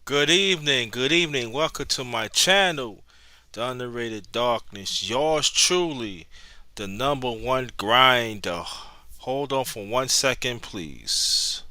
Good evening. Welcome to my channel, The Underrated Darkness. Yours truly, the number one grinder. Hold on for 1 second, please.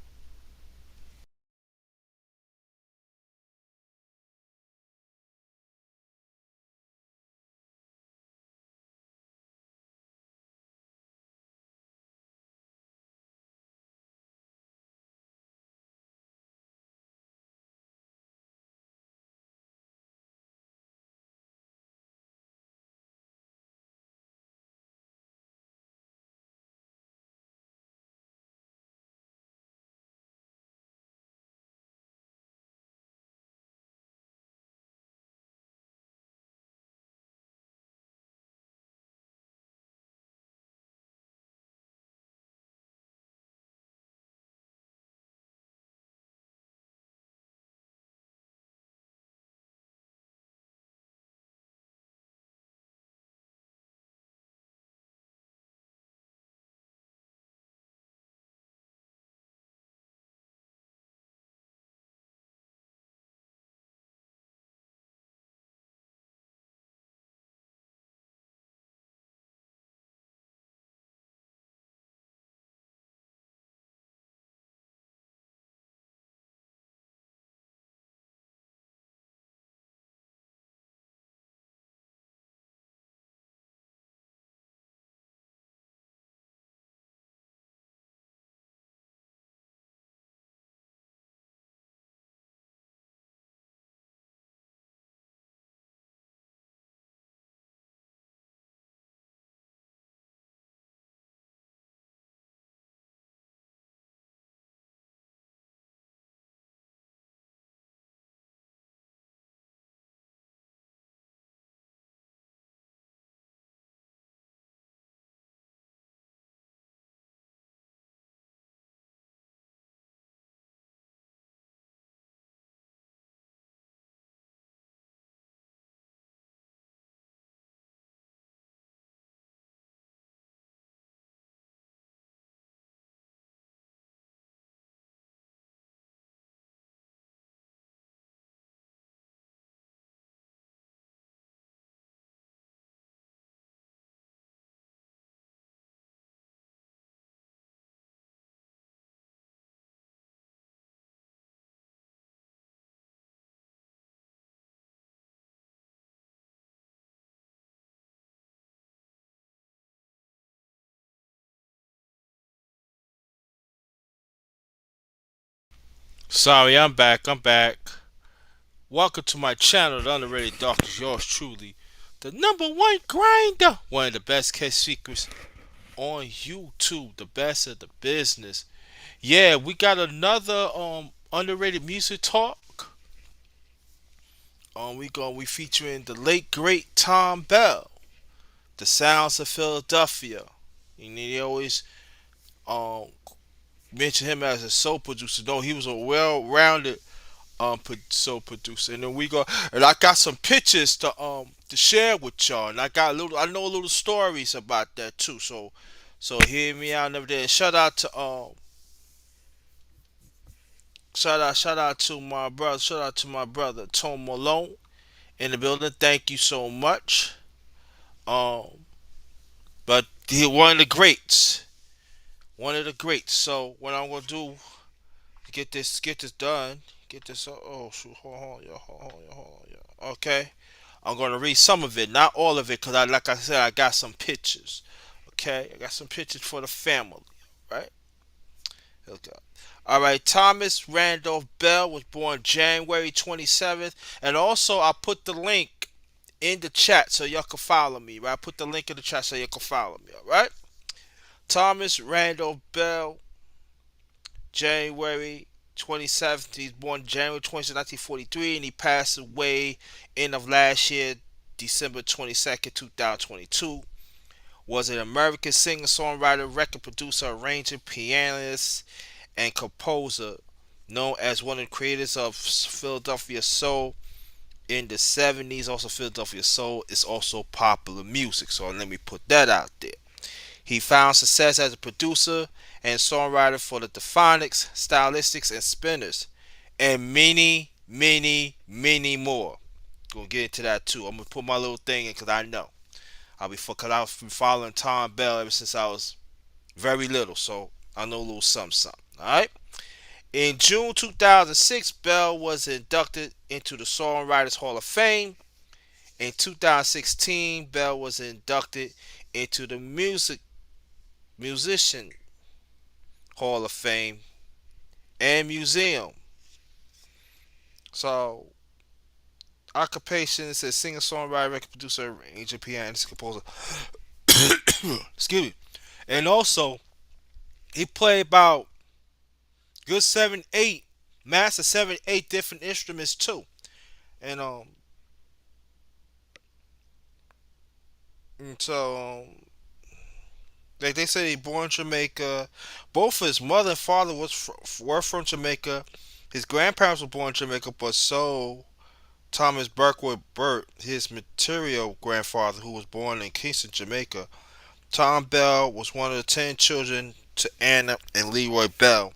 Sorry, I'm back. I'm back. Welcome to my channel, The Underrated Darkness. Yours truly, the number one grinder. One of the best case secrets on YouTube. The best of the business. Yeah, we got another underrated music talk. We featuring the late great Tom Bell, the sounds of Philadelphia. And he always um mention him as a soul producer. No, he was a well-rounded soul producer. And then we go, and I got some pictures to share with y'all, and I know a little stories about that too. So hear me out over there. Shout out to my brother. Shout out to my brother Tom Malone in the building. Thank you so much. Um, but he one of the greats. One of the greats. So what I'm gonna do get this done. Get this. Oh shoot! Hold on, yeah. Okay, I'm gonna read some of it, not all of it, cause like I said, I got some pictures. Okay, I got some pictures for the family. Right. Okay. All right. Thomas Randolph Bell was born January 27th, and also I put the link in the chat so y'all can follow me. Right. I put the link in the chat so y'all can follow me. All right. Thomas Randolph Bell January 27th. He's born January 20th, 1943, and he passed away end of last year, December 22nd, 2022. Was an American singer, songwriter, record producer, arranger, pianist, and composer, known as one of the creators of Philadelphia Soul in the 70s. Also, Philadelphia Soul is also popular music, so let me put that out there. He found success as a producer and songwriter for the Delphonics, Stylistics, and Spinners, and many many more. Gonna get into that too. I'm gonna put my little thing in because I know cause I've been following Tom Bell ever since I was very little, so I know a little something, something. All right. In June 2006, Bell was inducted into the Songwriters Hall of Fame. In 2016, Bell was inducted into the Musician Hall of Fame and Museum. So, occupation says singer, songwriter, record producer, arranger, pianist, composer. Excuse me. And also, he played about good 7, 8, master 7, 8 different instruments too. And like they say, he born in Jamaica. Both his mother and father were from Jamaica. His grandparents were born in Jamaica, but so Thomas Burkwood Burt, his material grandfather, who was born in Kingston, Jamaica. Tom Bell was one of the 10 children to Anna and Leroy Bell.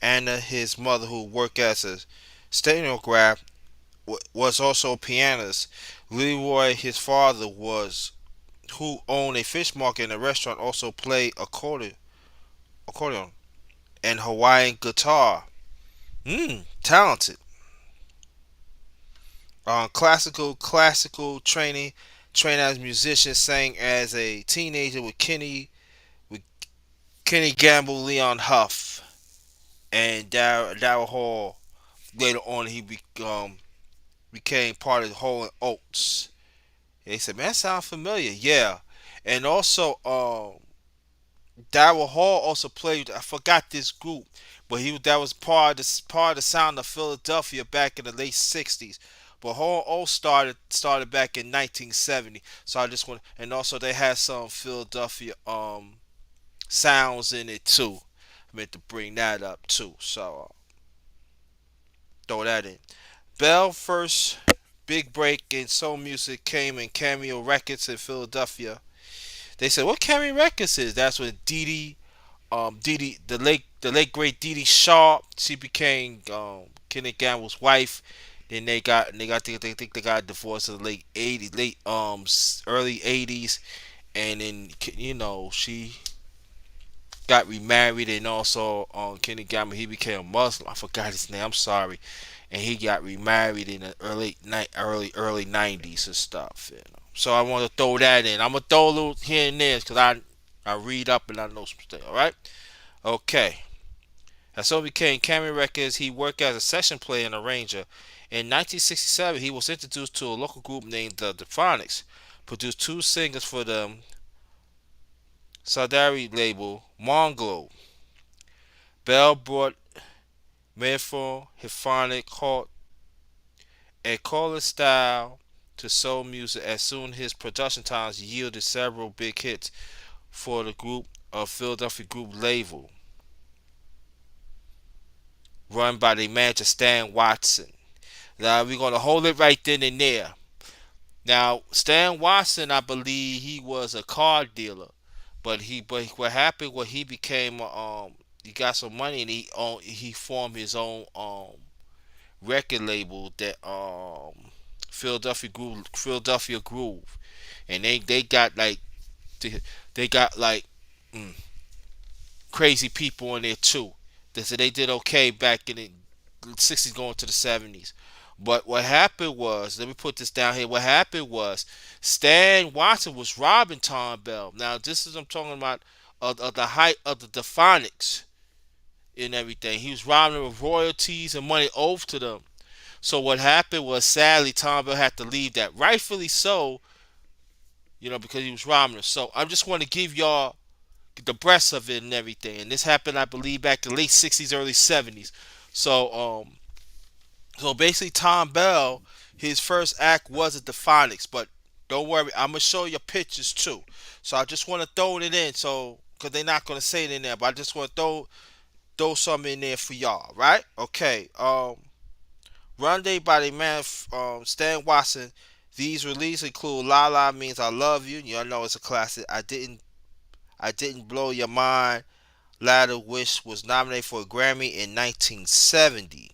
Anna, his mother, who worked as a stenographer, was also a pianist. Leroy, his father, was who owned a fish market and a restaurant, also played accordion and Hawaiian guitar. Talented. Classical training, trained as a musician, sang as a teenager with Kenny Gamble, Leon Huff, and Darryl Hall. Later on, he became part of the Hall and Oates. They said, "Man, that sounds familiar." Yeah, and also Darryl Hall also played. I forgot this group, but that was part of the sound of Philadelphia back in the late '60s. But Hall O started back in 1970. So I just want, and also they had some Philadelphia sounds in it too. I meant to bring that up too. So throw that in. Bell first big break in soul music came in Cameo Records in Philadelphia. They said, "What Cameo Records is?" That's when the late great Dee Dee Sharp. She became Kenny Gamble's wife. Then they think they got divorced in the early '80s, and then she got remarried, and also Kenny Gamble, he became a Muslim. I forgot his name. I'm sorry, and he got remarried in the early '90s and stuff. So I want to throw that in. I'm gonna throw a little here and there because I read up and I know some stuff. All right. Okay. As so became Cameo Records, he worked as a session player and arranger. In 1967, he was introduced to a local group named the Phonics, produced 2 singers for the Saudari label, Monglo. Bell brought metaphor, Hiphonic, halt, and color style to soul music as soon his production times yielded several big hits for the group of Philadelphia group label, run by the manager Stan Watson. Now we're gonna hold it right then and there. Now Stan Watson, I believe he was a car dealer, but what happened was he became he got some money and he formed his own record label that Philadelphia Groove, and they got like they got like mm, crazy people in there too. They did okay back in the '60s going to the '70s. But what happened was, let me put this down here. What happened was, Stan Watson was robbing Tom Bell. Now, this is I'm talking about of the height of the Phonics and everything. He was robbing them of royalties and money owed to them. So what happened was, sadly, Tom Bell had to leave that, rightfully so, because he was robbing them. So I just want to give y'all the breast of it and everything. And this happened, I believe, back in the late '60s, early '70s. So basically, Tom Bell, his first act was at the Phonics, but don't worry, I'm gonna show you pictures too. So I just want to throw it in, so because they're not gonna say it in there, but I just want to throw something in there for y'all, right? Okay. Run Day by the man Stan Watson. These releases include "La La Means I Love You." Y'all know it's a classic. I didn't blow your mind. Ladder Wish was nominated for a Grammy in 1970.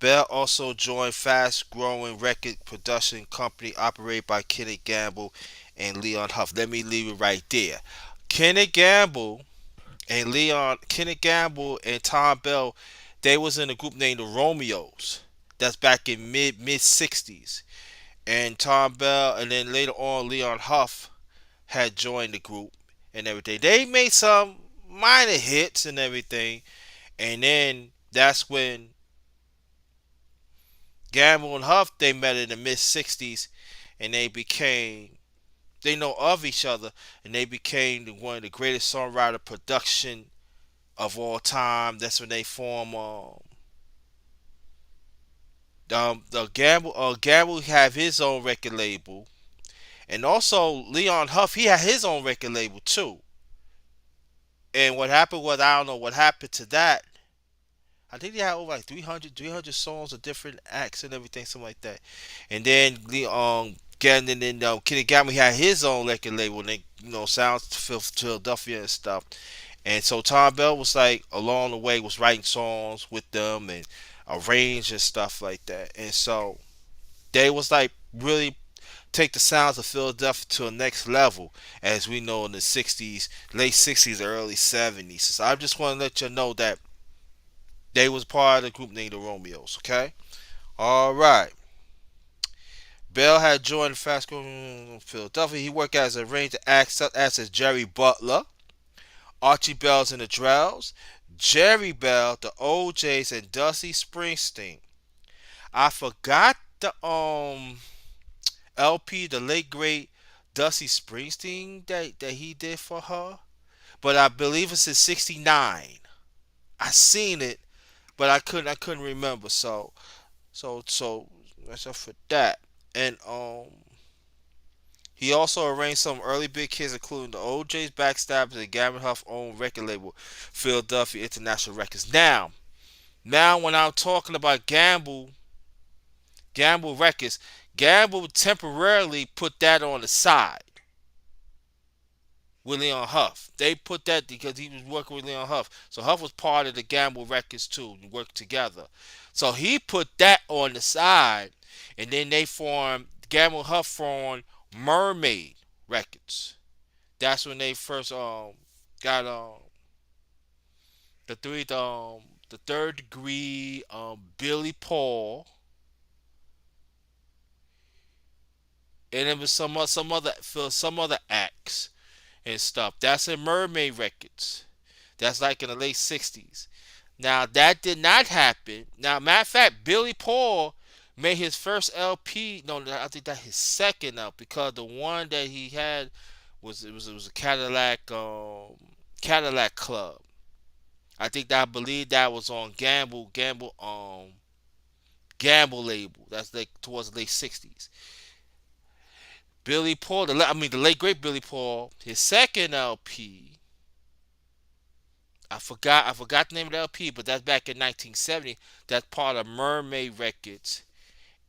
Bell also joined fast-growing record production company operated by Kenneth Gamble and Leon Huff. Let me leave it right there. Kenneth Gamble Kenneth Gamble and Tom Bell, they was in a group named the Romeos. That's back in mid '60s. And Tom Bell, and then later on Leon Huff had joined the group and everything. They made some minor hits and everything, and then that's when Gamble and Huff they met in the mid '60s, and they know of each other, and they became one of the greatest songwriter production of all time. That's when they form the Gamble have his own record label, and also Leon Huff he had his own record label too. And what happened was I don't know what happened to that. I think they had over like 300 songs of different acts and everything, something like that. And then Kenny Gamble he had his own record label, and they Sounds Philadelphia and stuff. And so Tom Bell was like along the way was writing songs with them and arrange and stuff like that. And so they was like really take the sounds of Philadelphia to a next level, as we know in the '60s, late '60s, early '70s. So I just want to let you know that they was part of the group named the Romeos. Okay, all right. Bell had joined Fast Growing Philadelphia. He worked as a range of acts such as Jerry Butler, Archie Bells and the Drells, Jerry Bell, the OJs, and Dusty Springsteen. I forgot the LP, the late great Dusty Springsteen that he did for her, but I believe it's in '69. I seen it, but I couldn't remember. So that's up for that. And he also arranged some early big hits, including the OJ's, Backstabbers, and Gavin Huff's own record label, Philadelphia International Records. Now when I'm talking about Gamble Records, Gamble temporarily put that on the side with Leon Huff. They put that because he was working with Leon Huff. So Huff was part of the Gamble Records too, and worked together. So he put that on the side, and then Gamble Huff formed Mermaid Records. That's when they first got the third degree Billy Paul, and it was some other acts and stuff. That's in Mermaid Records. That's like in the late '60s. Now that did not happen. Now, matter of fact, Billy Paul made his first LP. No, I think that his second LP, because the one that he had was a Cadillac Club. I believe that was on Gamble label. That's like towards the late '60s. Billy Paul, the late great Billy Paul, his second LP. I forgot the name of the LP, but that's back in 1970. That's part of Mermaid Records,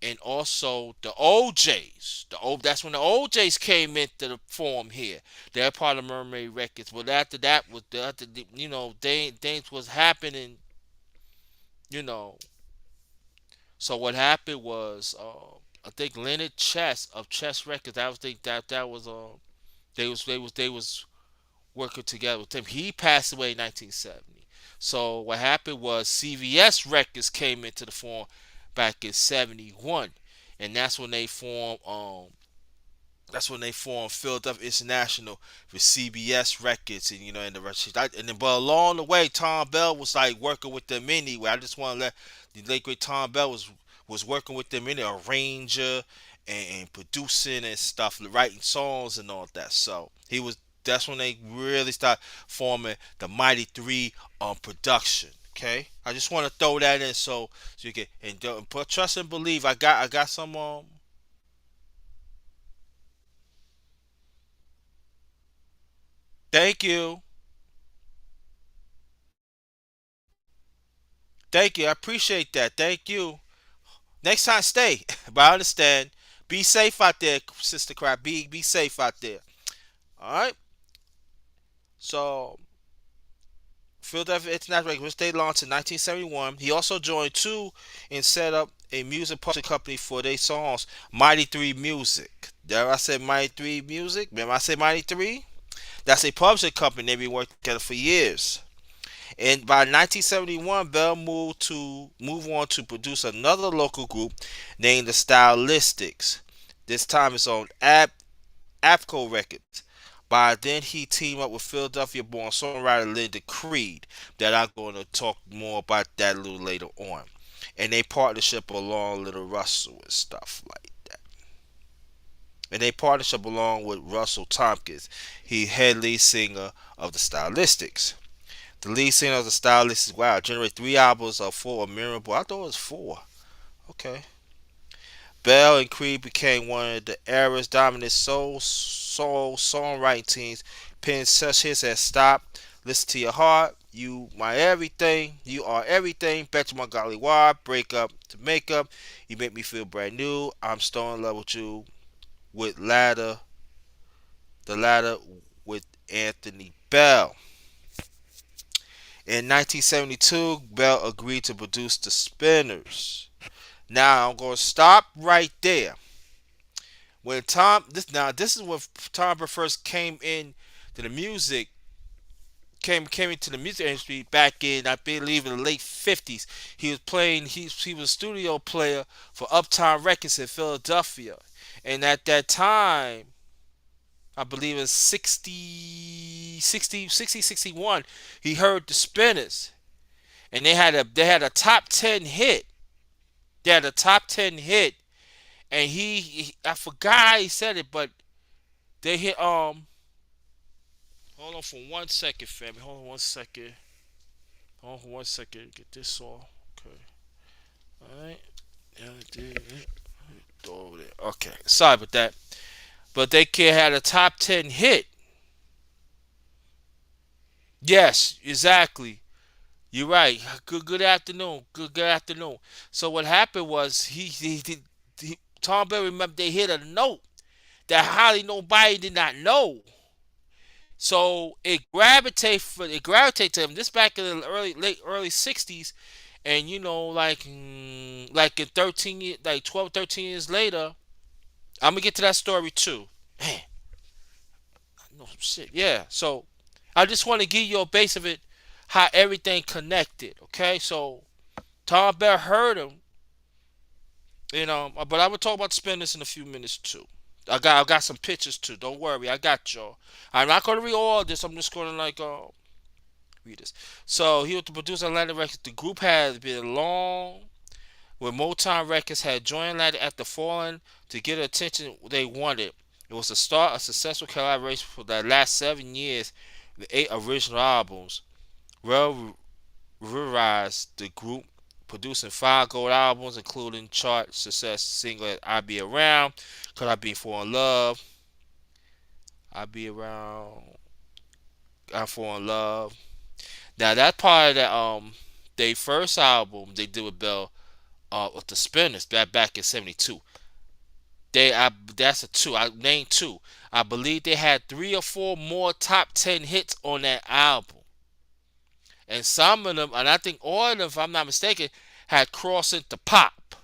and also the OJs. That's when the OJs came into the form here. They're part of Mermaid Records. But after that was things was happening. You know, so what happened was I think Leonard Chess of Chess Records. I was think that was they was working together with him. He passed away in 1970. So what happened was CVS Records came into the form back in '71, and that's when they formed Philadelphia International with CBS Records, and and the rest. But along the way, Tom Bell was like working with them anyway. I just want to let the late great Tom Bell was working with them in a arranger and producing and stuff, writing songs and all that. So he was. That's when they really start forming the Mighty Three on production. Okay, I just want to throw that in so you can and put trust and believe. I got some. Thank you. Thank you. I appreciate that. Thank you. Next time, stay. But I understand. Be safe out there, Sister Crab. Be safe out there. All right. So Philadelphia International Records, which they launched in 1971. He also joined two and set up a music publishing company for their songs, Mighty Three Music. There I said Mighty Three Music. Remember I said Mighty Three? That's a publishing company. They've been working together for years. And by 1971, Bell move on to produce another local group named the Stylistics. This time it's on Apco Records. By then, he teamed up with Philadelphia-born songwriter Linda Creed. That I'm going to talk more about that a little later on. And they partnership along Little Russell and stuff like that. And they partnership along with Russell Tompkins, he head lead singer of the Stylistics. The lead singer of the Stylistics, wow, generated three albums of four memorable. I thought it was four. Okay. Bell and Creed became one of the era's dominant soul songwriting teams, penning such hits as "Stop," "Listen to Your Heart," "You My Everything," "You Are Everything," "Bet You My Golly Why," "Break Up to Make Up," "You Make Me Feel Brand New," "I'm Still in Love with You," with the latter with Anthony Bell. In 1972, Bell agreed to produce the Spinners. Now I'm gonna stop right there. When Tom this is when Tom first came in to the music came into the music industry back in, I believe, in the late 50s. He was playing he was a studio player for Uptown Records in Philadelphia. And at that time, I believe it was 61, he heard the Spinners, and they had a top 10 hit. They had a top 10 hit, and I forgot how he said it, but they hit hold on for 1 second, family. Hold on 1 second. Hold on for 1 second. Get this all. Okay. Alright. Yeah, I did it. Throw over there. Okay. Sorry about that. But they kid had a top 10 hit. Yes, exactly. You're right. Good afternoon. Good afternoon. So what happened was Tom Berry, remember, they hit a note that hardly nobody did not know. So it gravitated to him. This back in the early 60s, and like in 13 years, like 12, 13 years later, I'm gonna get to that story too. Man, I know some shit. Yeah. So I just want to give you a base of it, how everything connected. Okay. So Tom Bear heard him, but I will talk about spin this in a few minutes too. I got some pictures too. Don't worry, I got y'all. I'm not gonna read all this. I'm just gonna read this. So he was the producer of Atlantic Records. The group has been long when Motown Records had joined Atlantic after falling to get the attention they wanted. It was the start of successful collaboration for the last 7 years with 8 original albums. Well realized the group, producing 5 gold albums, including chart success single "I Be Around," "Could I Be For in Love," "I Be Around," "I Fall in Love." Now that part of that their first album they did with Bell with the Spinners back in '72. That's a two. I named two. I believe they had 3 or 4 more top 10 hits on that album, and some of them, and I think all of them, if I'm not mistaken, had crossed into pop.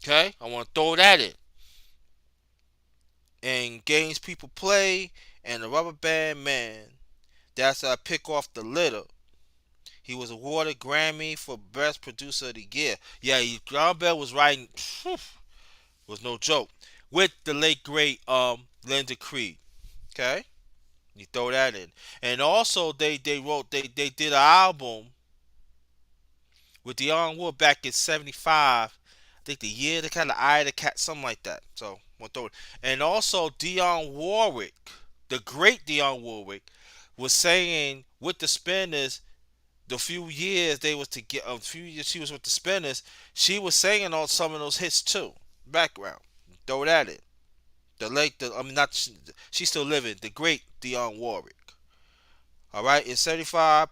Okay, I want to throw that in. And Games People Play and the Rubber Band Man. That's a pick off the litter. He was awarded Grammy for Best Producer of the Year. Yeah, John Bell was writing, was no joke, with the late great Linda Creed. Okay, you throw that in, and also they did an album with Dionne Wood back in '75. I think the year the kind of eye of the cat, something like that. So we'll throw it. And also Dionne Warwick, the great Dionne Warwick, was saying with the Spinners, the few years they was to get a few years she was with the Spinners, she was singing on some of those hits too. Background, throw that in. I mean, not she's still living. The great Dionne Warwick. All right, in '75,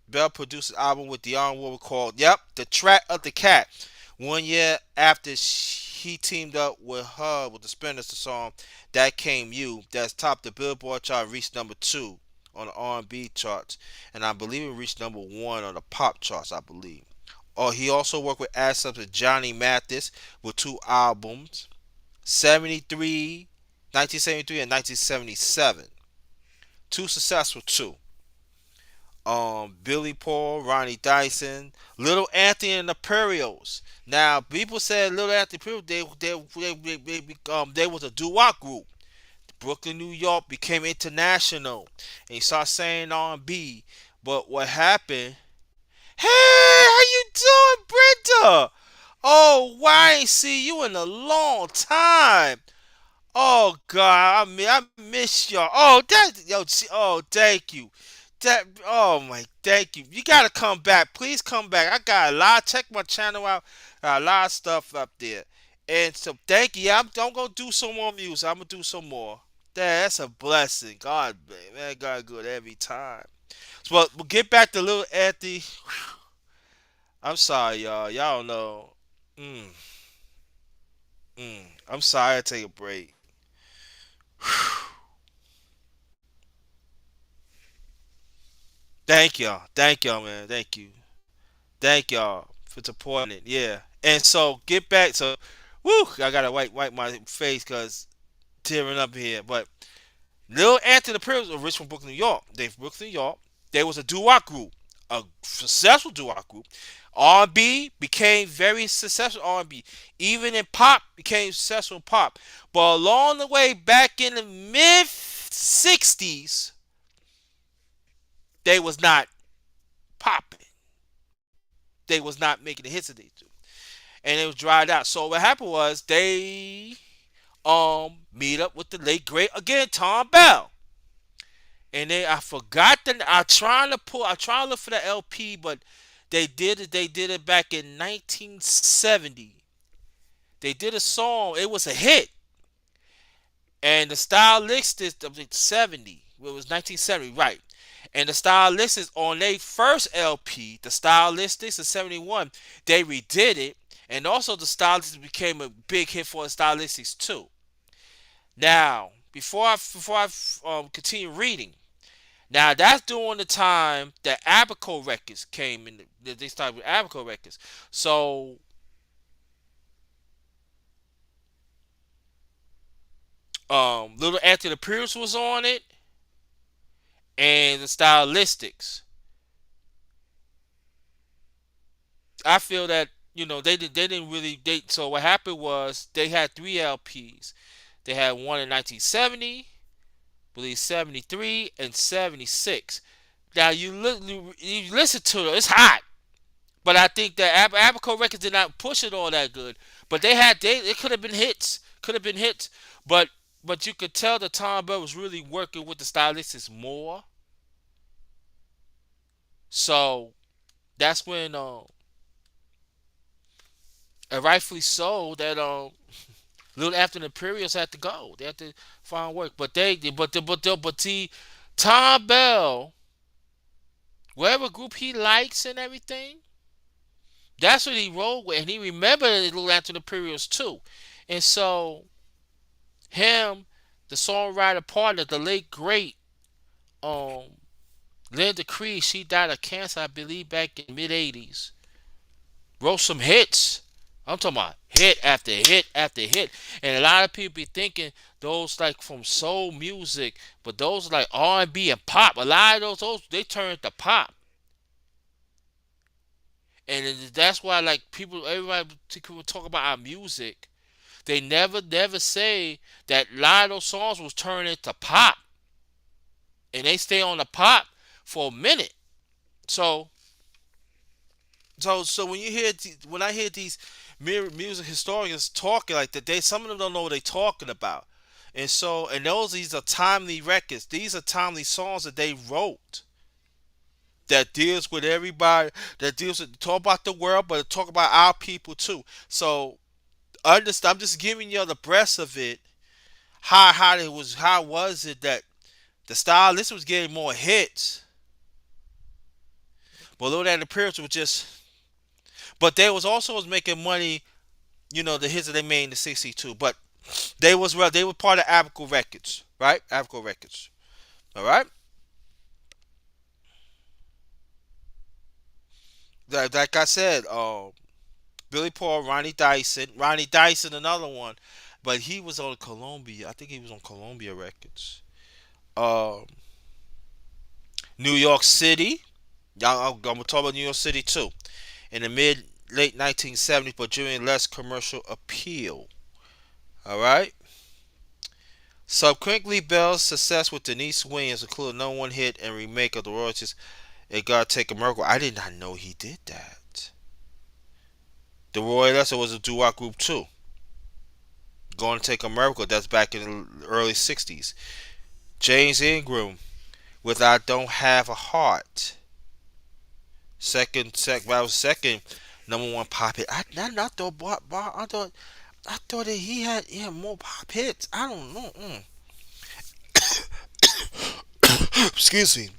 Bell produced an album with Dionne Warwick called "Yep, The Track of the Cat." 1 year after he teamed up with her with the Spinners, the song "That Came You" that's topped the Billboard chart, reached number 2 on the R&B charts, and I believe it reached number one on the pop charts. I believe. Oh, he also worked with assets with Johnny Mathis with two albums, 73, 1973 and 1977. Two successful too. Billy Paul, Ronnie Dyson, Little Anthony and the Imperials. Now, people said Little Anthony and the Imperials, they was a doo-wop group. Brooklyn, New York became international, and he started saying R&B. But what happened? Hey, how you doing, Brenda? Oh, why I ain't see you in a long time? Oh God, I miss y'all. Oh, oh, thank you. Oh my, thank you. You gotta come back. Please come back. I got a lot. Check my channel out. Got a lot of stuff up there. And so thank you. Yeah, I'm gonna do some more music. I'm gonna do some more. That's a blessing. God, man, God good every time. So, but we'll get back to little Anthony. I'm sorry, y'all. Y'all don't know. Mm, I'm sorry. I take a break. Thank y'all. Thank y'all, man. Thank you. Thank y'all for supporting it. Yeah. And so get back. So, woo! I gotta wipe my face because tearing up here. But Lil Anthony the Prince was rich from Brooklyn, New York. They from Brooklyn, New York. They was a doo-wop group, a successful doo-wop group. R&B became very successful. R&B, even in pop, became successful in pop. But along the way, back in the mid '60s, they was not popping. They was not making the hits that they do, and it was dried out. So what happened was they meet up with the late great again Tom Bell, and I forgot the I trying to look for the LP, but they did it back in 1970. They did a song. It was a hit, and the stylistics of the 70. It was 1970, right? And the stylistics on their first LP, the stylistics in '71, they redid it, and also the stylistics became a big hit for the stylistics too. Now, before I continue reading, now that's during the time that Abaco Records came in. They started with Abaco Records. So Little Anthony Pierce was on it, and the Stylistics. I feel that they didn't really date. So what happened was they had three LPs. They had one in 1970, I believe '73, and '76. Now you listen to it, it's hot. But I think that Abaco Records did not push it all that good. But it could have been hits, But you could tell that Tom Bell was really working with the stylistics more. So that's when and rightfully so that little after the Imperials had to go. They had to find work. But see, Tom Bell, whatever group he likes and everything, that's what he rolled with, and he remembered little after the Imperials too. And so him, the songwriter partner, the late great um Linda Creed, she died of cancer, I believe, back in mid '80s. Wrote some hits. I'm talking about hit after hit after hit, and a lot of people be thinking those like from soul music, but those like R&B and pop. A lot of those they turned to pop, and that's why like everybody talk about our music. They never say that a lot of those songs was turned into pop, and they stay on the pop for a minute. So so when when I hear these music historians talking like that, they some of them don't know what they're talking about, and these are timely records. These are timely songs that they wrote that deals with everybody, that deals with talk about the world, but talk about our people too. So understand, I'm just giving you the breadth of it. How was it that the stylist was getting more hits, but Lil Daddy Pierce was just, but they was also was making money. The hits that they made in the '62. But they were part of Abaco Records, right? Abaco Records. All right. like I said, Billy Paul, Ronnie Dyson, another one, but he was on Columbia. I think he was on Columbia Records. Um, New York City. I'm gonna talk about New York City too. In the mid late 1970s, but during less commercial appeal. All right. Subsequently, Bell's success with Denise Williams included no one hit and remake of the royalties. It got to take a miracle. I did not know he did that. The Roy Lesser was a doo-wop group too. Going to take a miracle. That's back in the early '60s. James Ingram with "I Don't Have a Heart." That was second number one pop hit. I thought, I thought that he had more pop hits. I don't know. Excuse me.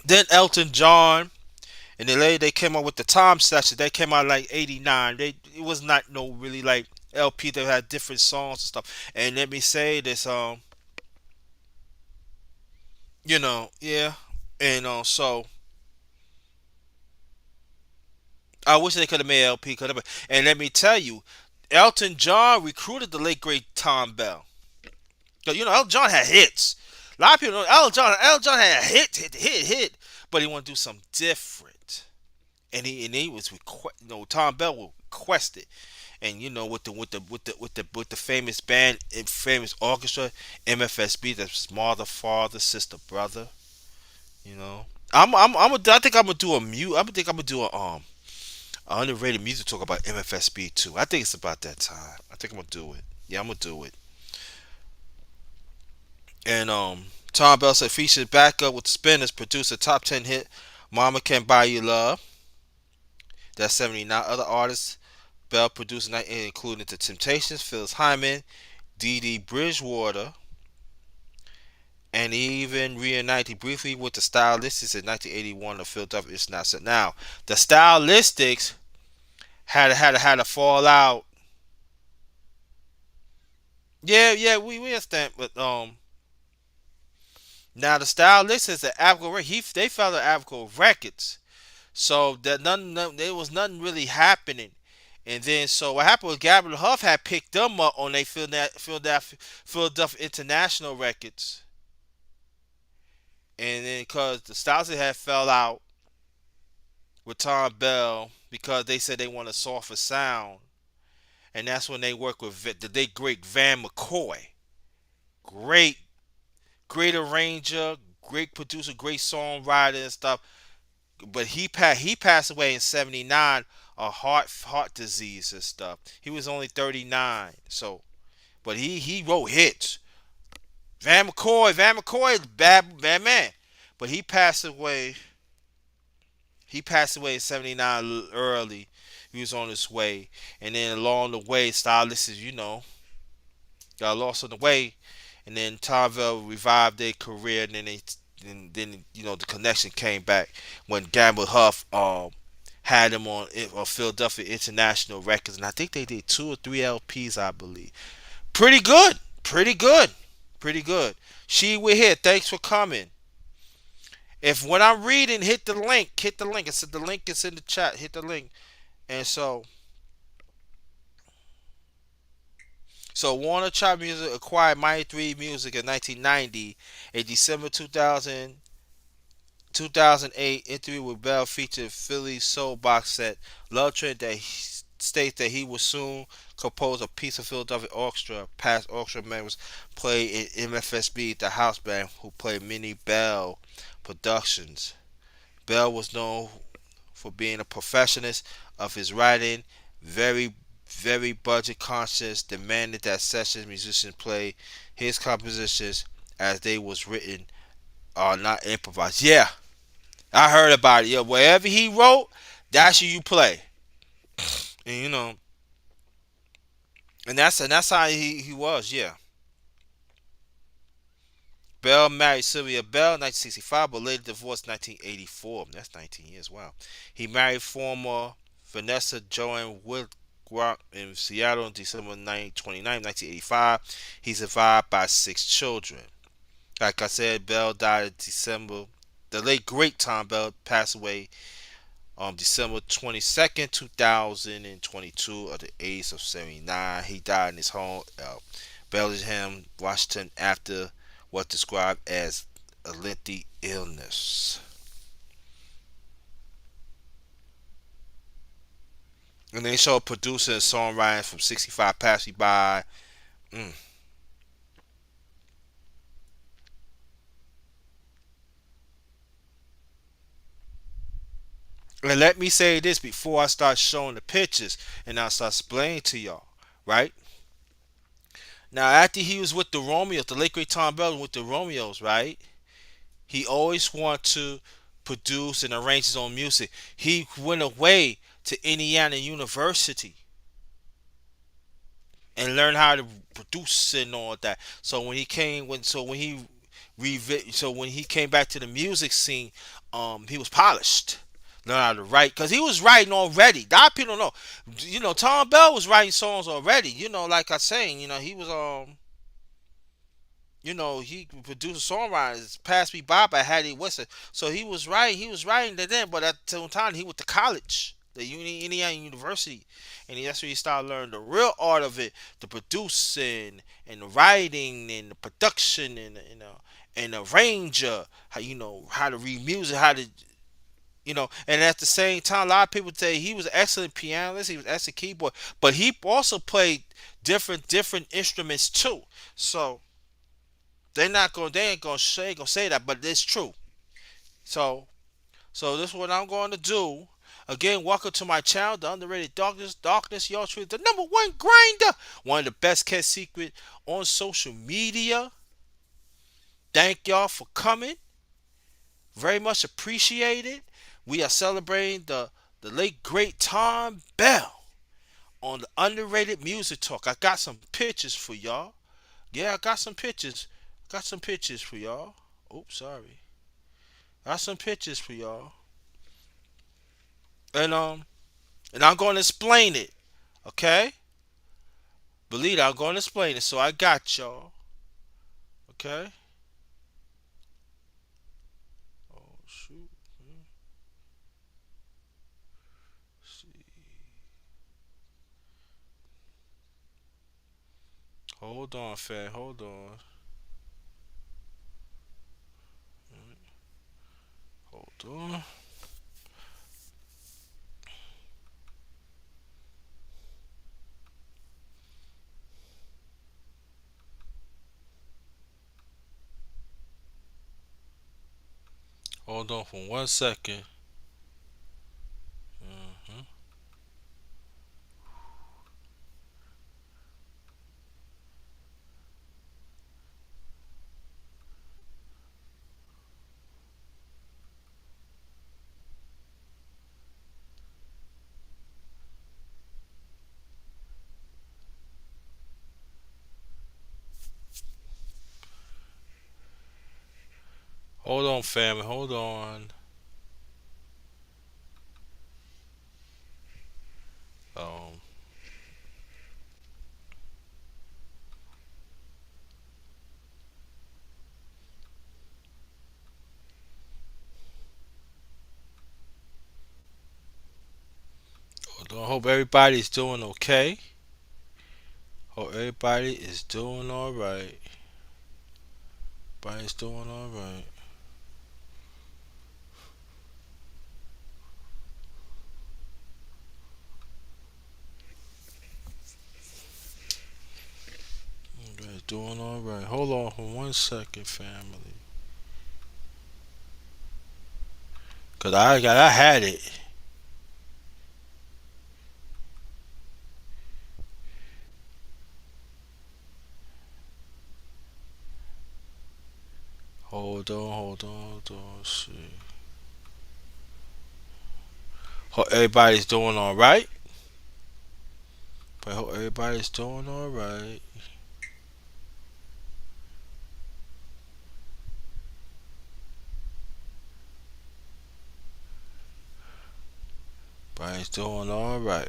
Then Elton John and the lady they came out with the Tom session. They came out like '89. It was not no really like LP. They had different songs and stuff. And let me say this, yeah. And so I wish they could have made LP. Could have, and let me tell you, Elton John recruited the late great Tom Bell. 'Cause, Elton John had hits. A lot of people know Elton John had a hit, but he wanted to do something different. And he was Tom Bell will request it. And with the famous band and famous orchestra, MFSB, that's mother, father, sister, brother. You know, I think I'm gonna do a mute. I think I'm gonna do a underrated music talk about MFSB too. I think it's about that time. I think I'm gonna do it. Yeah, I'm gonna do it. And Tom Bell said featured backup with the Spinners, produced a top 10 hit, "Mama Can Buy You Love." That's 79. Other artists Bell produced, including The Temptations, Phyllis Hyman, Dee Dee Bridgewater, and he even reunited briefly with the Stylistics in 1981 of Philadelphia International. Now, the Stylistics had a fallout. Yeah, yeah, we understand, but now the Stylistics at Avico, they fell at Avico Records, so that there was nothing really happening. And then, so what happened was Gabriel Huff had picked them up on their Philadelphia International Records, and then because the Stylistics had fell out with Tom Bell because they said they want a softer sound, and that's when they worked with the late great Van McCoy, great great arranger, great producer, great songwriter and stuff. But he passed away in '79 of heart disease and stuff. He was only 39. So, but he wrote hits. Van McCoy is bad man. But he passed away in '79 early. He was on his way, and then along the way, stylists, got lost on the way, and then Tarville revived their career, and then the connection came back when Gamble Huff had them on Philadelphia International Records, and I think they did 2 or 3 LPs, I believe. Pretty good, pretty good, pretty good. She, we're here. Thanks for coming. If when I'm reading, hit the link. Hit the link. It's the link is in the chat. Hit the link. And so Warner Child Music acquired Mighty 3 Music in 1990. A December 2008 interview with Bell featured Philly's soul box set Love Train that states that he will soon compose a piece of Philadelphia orchestra. Past orchestra members played in MFSB, the house band who played many Bell productions. Bell was known for being a perfectionist of his writing, very, very budget conscious, demanded that session musicians play his compositions as they was written or not improvised. Yeah, I heard about it. Yeah, wherever he wrote, that's who you play. And and that's how he was. Yeah. Bell married Sylvia Bell in 1965, but later divorced in 1984. That's 19 years. Wow. He married former Vanessa Joan Woodrock in Seattle on December 29, 1985. He's survived by 6 children. Like I said, Bell died in December. The late great Tom Bell passed away December 22nd, 2022, at the age of 79. He died in his home, Bellingham, Washington, after what described as a lengthy illness. And they show producer and songwriting from 65 Pass Me By. Mm. And let me say this before I start showing the pictures and I start explaining to y'all, right? Now, after he was with the Romeos, the late great Tom Bell was with the Romeos, right? He always wanted to produce and arrange his own music. He went away to Indiana University and learned how to produce and all that. So when he came, when he so when he came back to the music scene, he was polished. Learn how to write because he was writing already. A lot of people don't know. Tom Bell was writing songs already. Like I saying, he was he produced songwriters, Pass Me By Hattie Wilson. So he was writing that then, but at the same time he went to college, the Indiana University, and that's where he started learning the real art of it, the producing and the writing and the production and the arranger, how to read music, and at the same time, a lot of people say he was an excellent pianist, he was excellent keyboard, but he also played different instruments too. So they ain't gonna say that, but it's true. So this is what I'm going to do. Again, welcome to my channel, the Underrated Darkness, y'all truth, the number one grinder, one of the best kept secret on social media. Thank y'all for coming. Very much appreciated. We are celebrating the late great Tom Bell on the Underrated Music Talk. I got some pictures for y'all. Yeah, I got some pictures. Got some pictures for y'all. Oops, sorry. Got some pictures for y'all. And I'm going to explain it. Okay? Believe it, I'm going to explain it. So I got y'all. Okay? Oh shoot. See. Hold on, fam. Hold on. Hold on. Hold on for 1 second. Hmm. Hold on, family. Hold on. Um, Hold on. Hope everybody's doing okay. Hope everybody is doing all right. Everybody's doing all right. Everybody's doing all right. Hold on for 1 second, family. Cause I had it. Hold on. Let's see. Hope everybody's doing all right. But hope everybody's doing all right. Everybody's doing all right.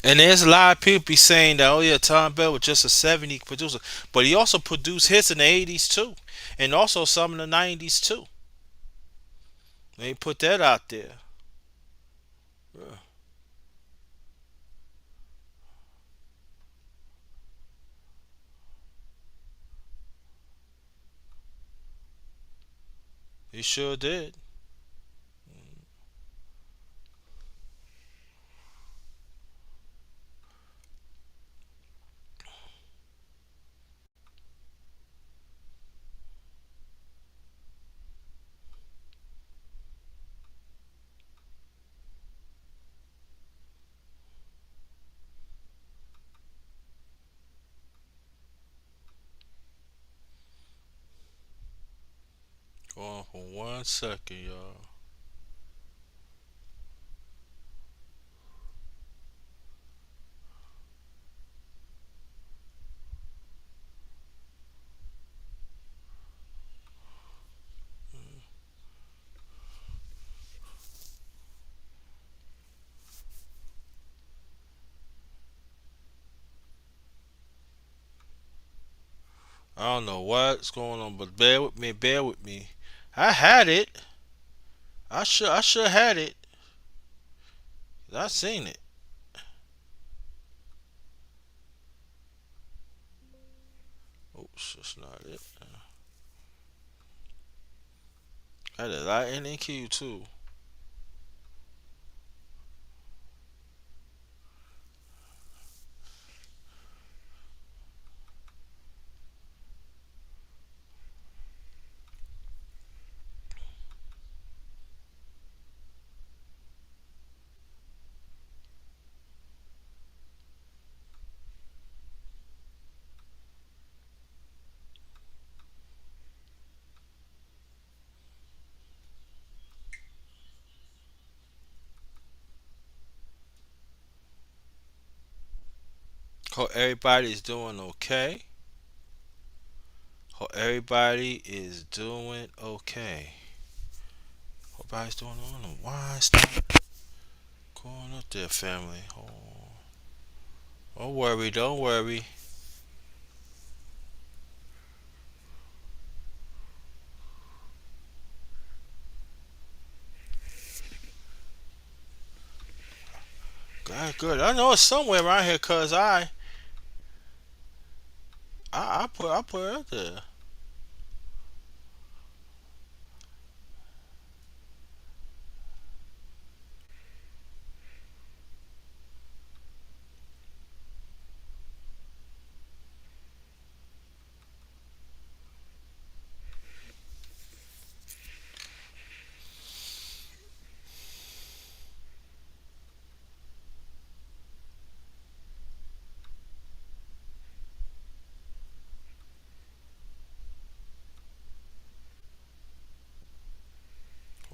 And there's a lot of people be saying that, oh yeah, Tom Bell was just a 70 producer, but he also produced hits in the 80s too, and also some in the 90s too. They put that out there. Yeah, he sure did. Hold on for 1 second, y'all. I don't know what's going on, but bear with me, bear with me. I had it. I should had it. I seen it. Oops, that's not it. I had a lot in NQ too. Hope everybody's doing okay. Hope everybody is doing okay. Hope everybody's doing on. Why is that going up there, family? Oh, don't worry, don't worry. God, good. I know it's somewhere around here, cause I put it up there.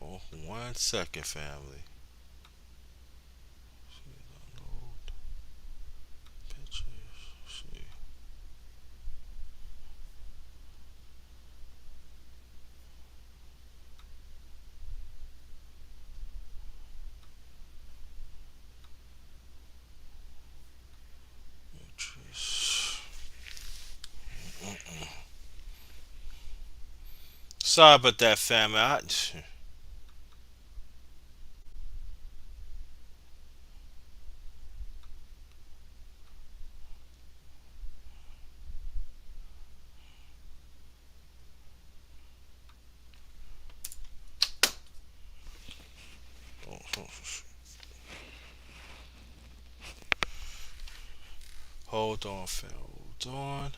Oh, 1 second, family. Download pictures. See. Pictures. Sorry about that, family. Hold on, fam. Hold on.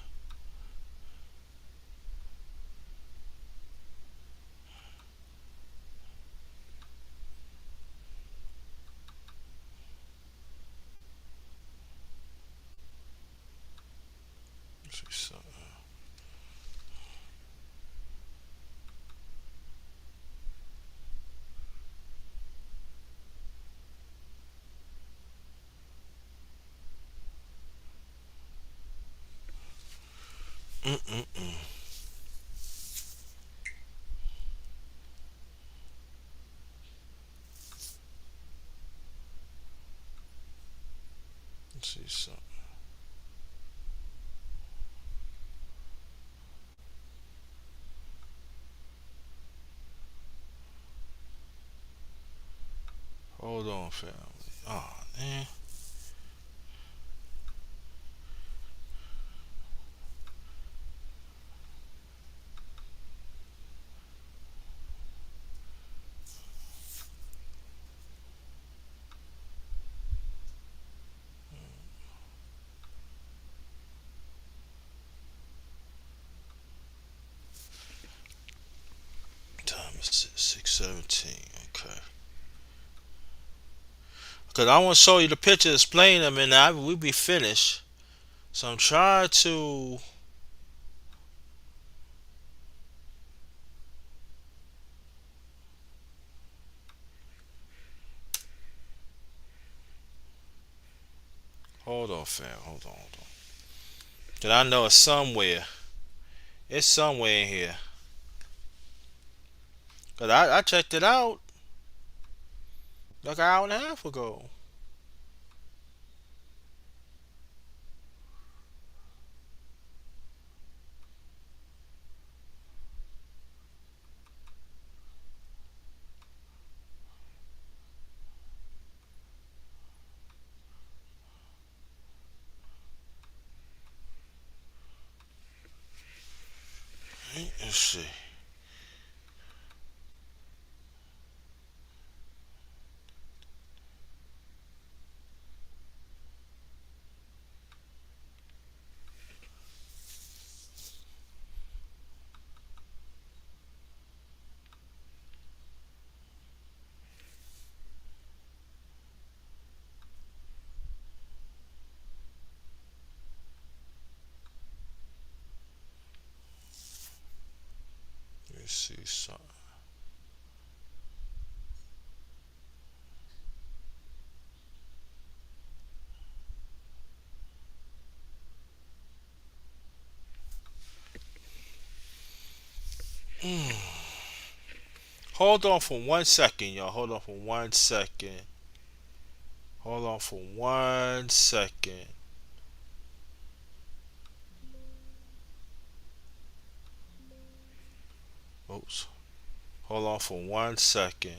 Let's see something. Mm-mm-mm. something. Hold on, family. Oh man. Time is 6:17. Okay. Cause I want to show you the picture, explain them, and we be finished. So I'm trying to hold on, fam. Hold on, hold on. Cause I know it's somewhere. It's somewhere in here. Cause I checked it out like an hour and a half ago. Let's see. Let's see something. Hold on for 1 second, y'all. Hold on for 1 second. Hold on for 1 second. Oops. Hold on for 1 second.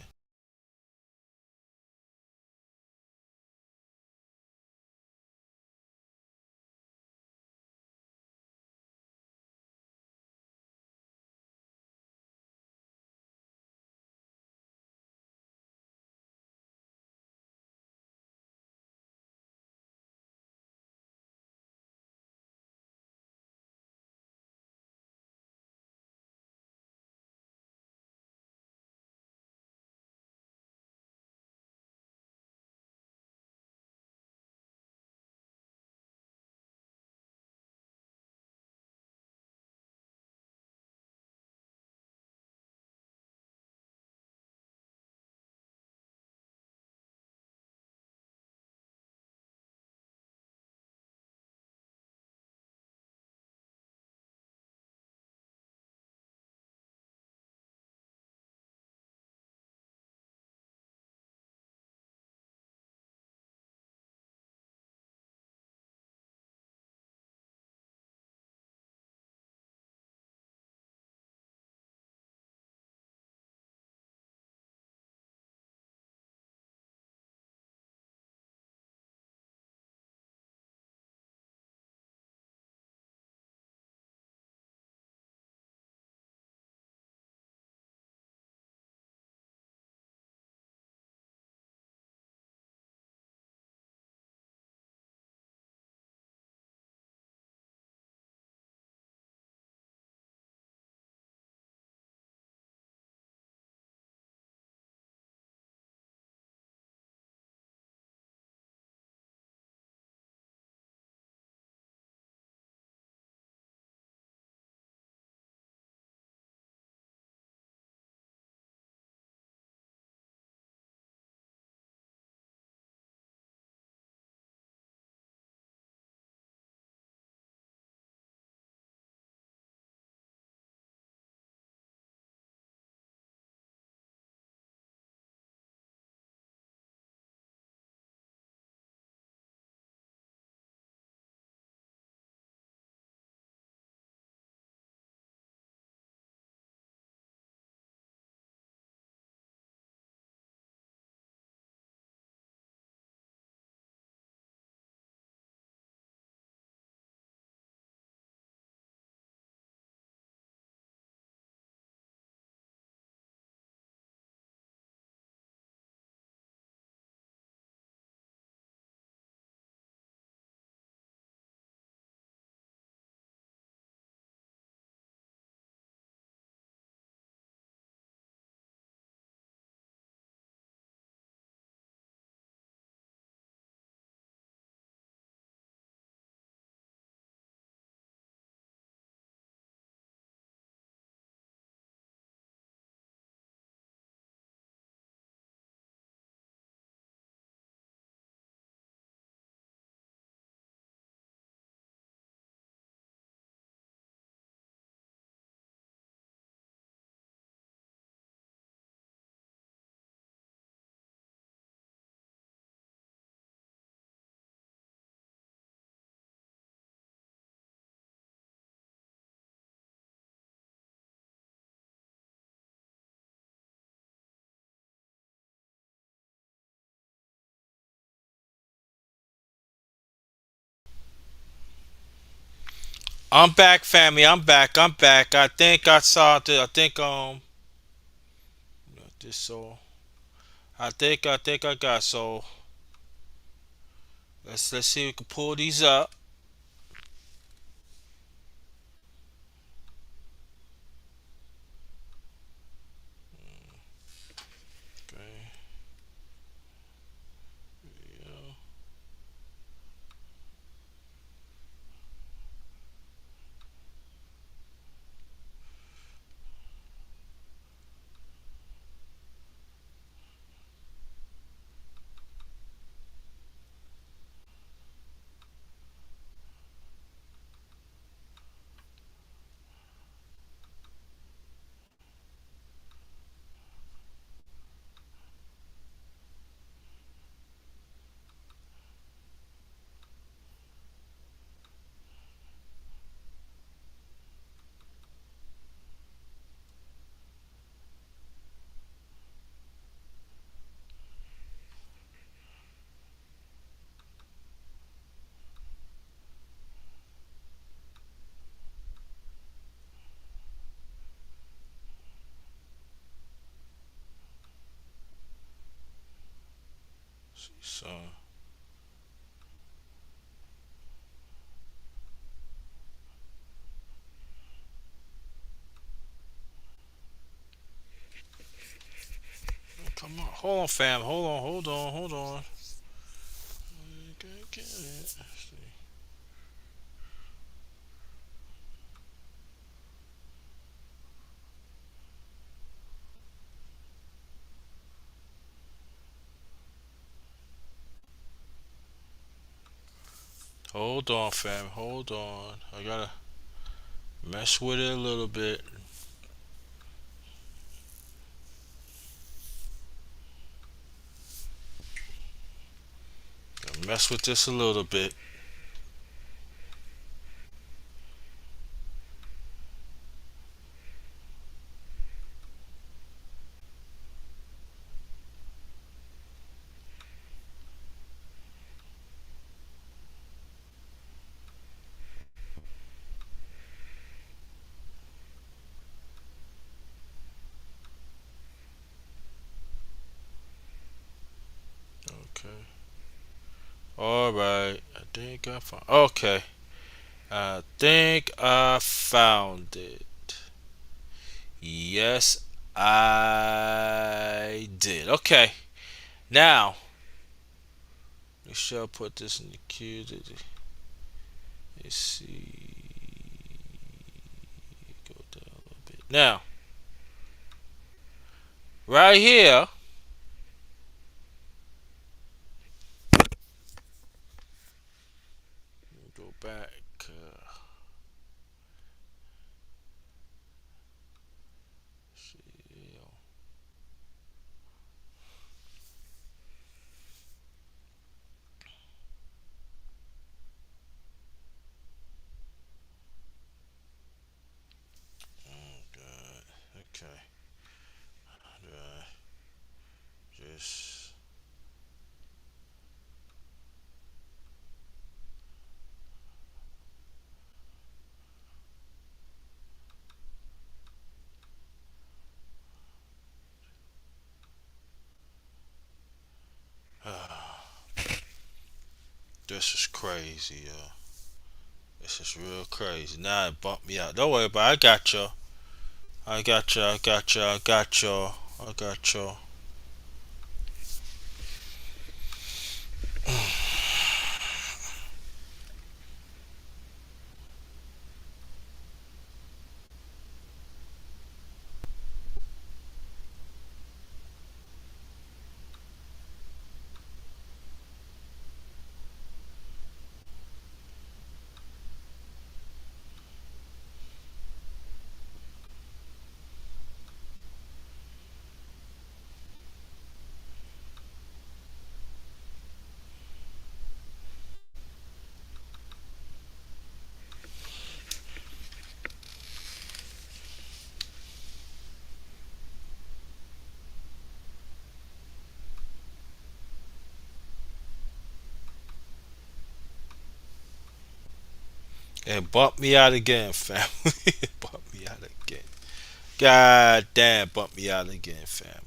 I'm back, family. I'm back. I'm back. I think I saw the. I think this so. I think I got so. Let's see if we can pull these up. Okay. Yeah. So come on. Hold on, fam. Hold on. Hold on. Hold on. Okay, hold on, fam. Hold on. I gotta mess with it a little bit. Gotta mess with this a little bit. Okay. All right. I think I found. Okay. I think I found it. Yes, I did. Okay. Now, we shall put this in the queue. Let's see. Go down a little bit. Now, right here, go back. See, good. Okay. Just. This is crazy, yo. This is real crazy. Now it bumped me out. Don't worry about it. I got you. I got you. I got you. I got you. I got you. And bump me out again, family. Bump me out again. God damn, bump me out again, family.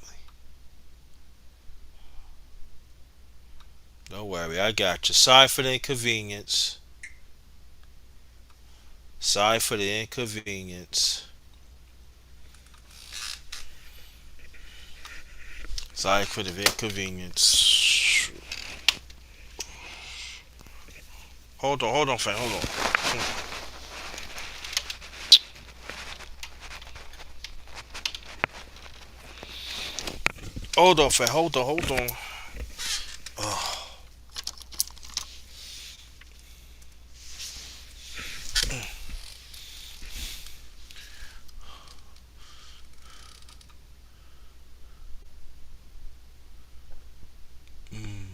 Don't worry, I got you. Sorry for the inconvenience. Sorry for the inconvenience. Sorry for the inconvenience. Hold on, fam. Hold on. Hold on, fam. Hold on. Oh, mm.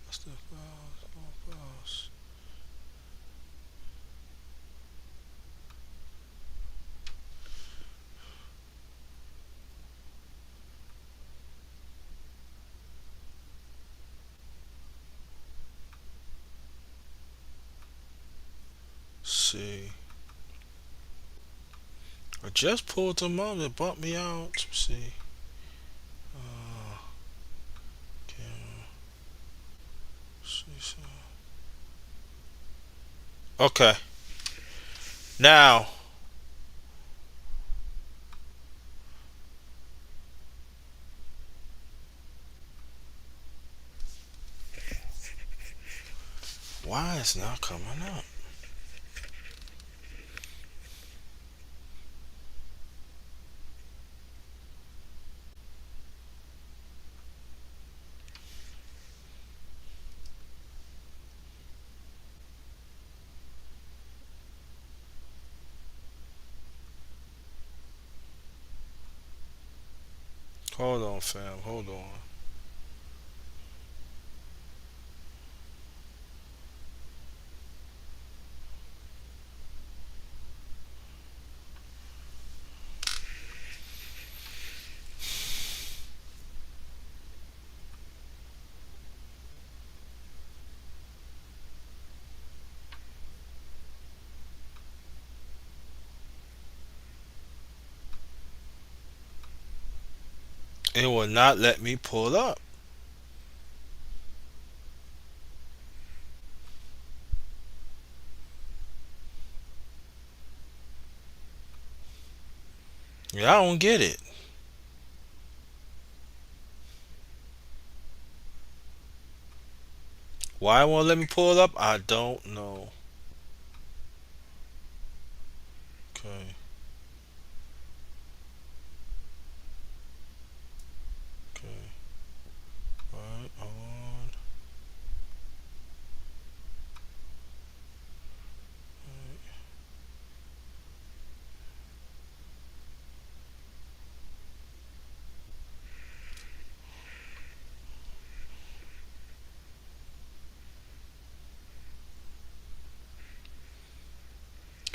What's the files? See. I just pulled them up and bumped me out. Let's see. Uh, camera. See. Okay. Now, why is not coming up? Hold on, fam. Hold on. It will not let me pull up. Yeah, I don't get it. Why it won't let me pull up? I don't know. Okay. Okay. Alright, hold on.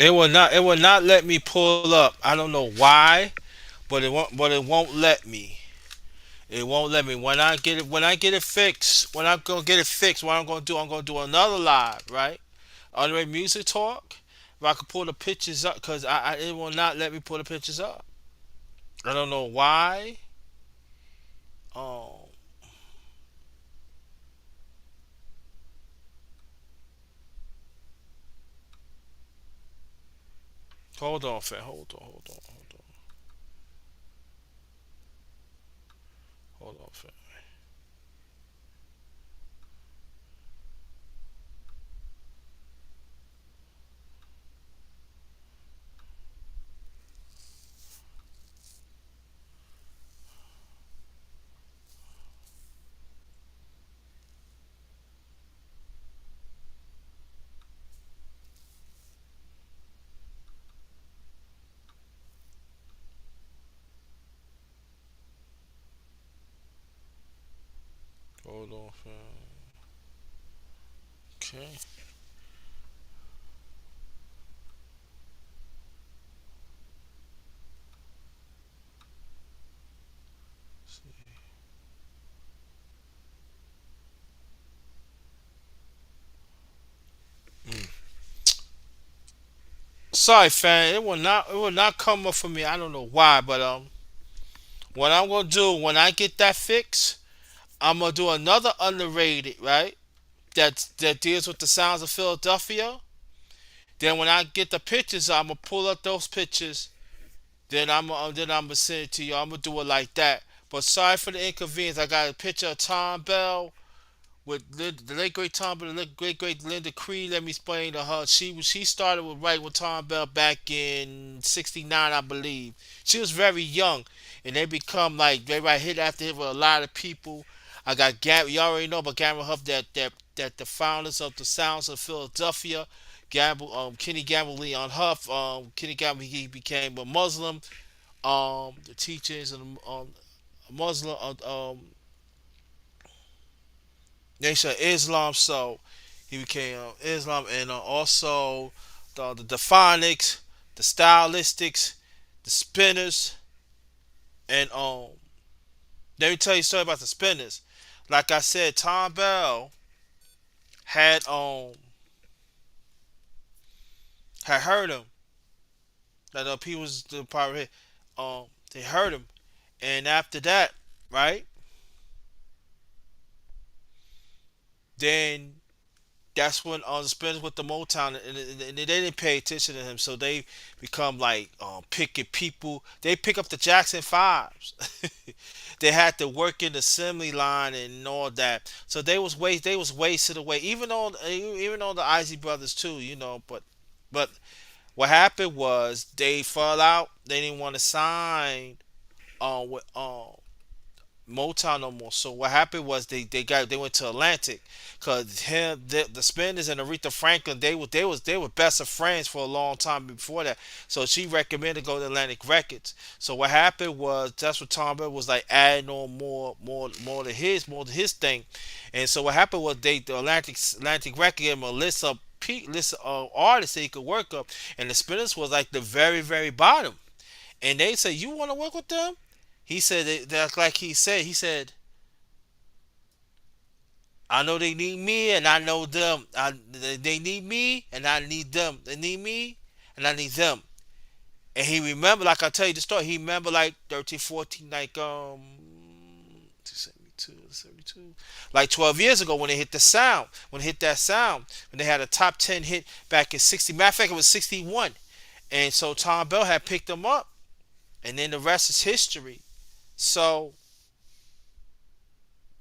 It will not let me pull up. I don't know why, but it won't let me. It won't let me. When I get it fixed, when I'm gonna get it fixed, what I'm gonna do another live, right? Underrated music talk. If I could pull the pictures up, cause it will not let me pull the pictures up. I don't know why. Um, hold on, fam. Hold on, fam. Hold on, fam. Okay. Sorry, fan. It will not come up for me. I don't know why, but what I'm gonna do when I get that fix, I'm gonna do another underrated, right? That deals with the sounds of Philadelphia. Then when I get the pictures, I'm gonna pull up those pictures. Then I'm gonna send it to you. I'm gonna do it like that. But sorry for the inconvenience. I got a picture of Tom Bell with the late great Tom Bell, the late great Linda Creed. Let me explain to her. She started with right with Tom Bell back in '69, I believe. She was very young, and they become like they right hit after hit with a lot of people. I got Gary. You already know about Gary Huff, that the founders of the Sounds of Philadelphia. Kenny Gamble, Leon Huff. Kenny Gamble, he became a Muslim. The teachings of Muslim Nation of Islam. So he became Islam, and also the Dephonics, the Stylistics, the Spinners, and let me tell you a story about the Spinners. Like I said, Tom Bell had had heard him that people was the pirate. They heard him, and after that, right? Then that's when the Spinners with the Motown, and they didn't pay attention to him, so they become like picking people. They pick up the Jackson Fives. They had to work in the assembly line and all that. So they was wasted away. Even on the Isley Brothers too, but what happened was they fell out. They didn't want to sign with Motown no more. So what happened was they went to Atlantic, because the Spinners and Aretha Franklin, they were best of friends for a long time before that. So she recommended go to Atlantic Records. So what happened was that's what Tom Bell was like adding on more to his thing. And so what happened was the Atlantic Record gave him a list of artists that he could work up, and the Spinners was like the very very bottom. And they said, "You want to work with them?" He said that like he said, "I know they need me, and I know them. They need me, and I need them. They need me, and I need them." And he remember, like I tell you the story. He remember like 13, 14, like 72, 72, like 12 years ago when they hit the sound, when they hit that sound, when they had a top 10 hit back in 60. Matter of fact, it was 61. And so Tom Bell had picked them up, and then the rest is history. So,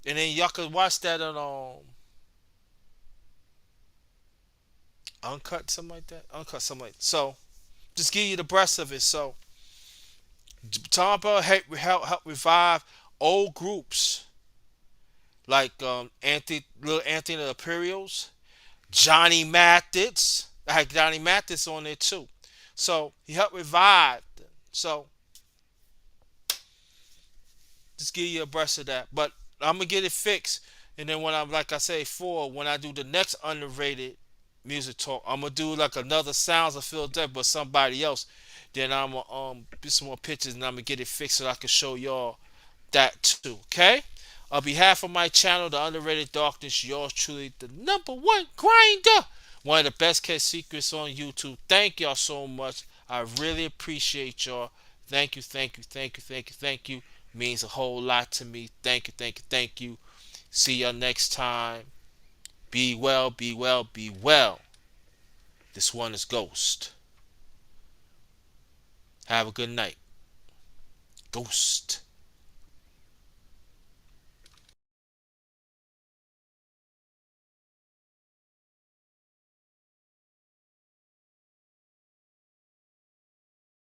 and then y'all could watch that on uncut, something like that. Uncut, something like that. So, just give you the breast of it. So, Tom Bell help revive old groups like Little Anthony and the Imperials, Johnny Mathis. I had Johnny Mathis on there too. So he helped revive them. So just give you a brush of that. But I'm gonna get it fixed, and then when I'm like I say before, when I do the next underrated music talk, I'm gonna do like another Sounds of Philadelphia, but somebody else. Then I'm gonna do some more pictures, and I'm gonna get it fixed so I can show y'all that too. Okay. On behalf of my channel, The Underrated Darkness, yours truly, the number one grinder. One of the best kept secrets on YouTube. Thank y'all so much. I really appreciate y'all. Thank you, thank you, thank you, thank you, thank you. Means a whole lot to me. Thank you, thank you, thank you. See y'all next time. Be well, be well, be well. This one is Ghost. Have a good night. Ghost.